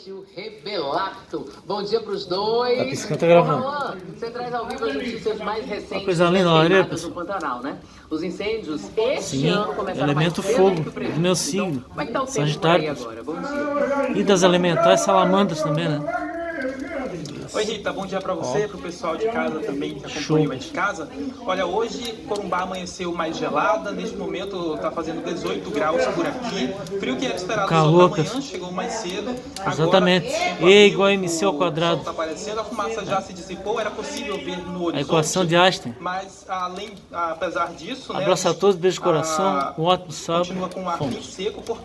tio Rebelato. Bom dia pros dois. Tá piscando, tá gravando. Ô, Alan, você traz ao vivo as notícias mais recentes coisa linda, das olha, queimadas pessoal. do Pantanal, né? Os incêndios este Sim, ano começaram elemento mais cedo fogo, que o previsto. do meu signo, Então, como é que tá o tempo por aí Sagitário. agora? Bom dia. E das elementares salamandras também, né? Oi Rita, bom dia pra você, pro pessoal de casa também que Show. acompanha o de casa. Olha, hoje Corumbá amanheceu mais gelada, neste momento tá fazendo 18 graus por aqui. Frio que era esperado Calor, só pra amanhã, pessoal. chegou mais cedo. Exatamente. Agora, E igual a MC ao o quadrado. sol tá aparecendo, a fumaça já se dissipou, era possível ver no horizonte. A equação de Einstein. Mas apesar disso, né, Abraço a todos, beijo de coração, a- um ótimo sábado. continua com o ar Fomos. bem seco por causa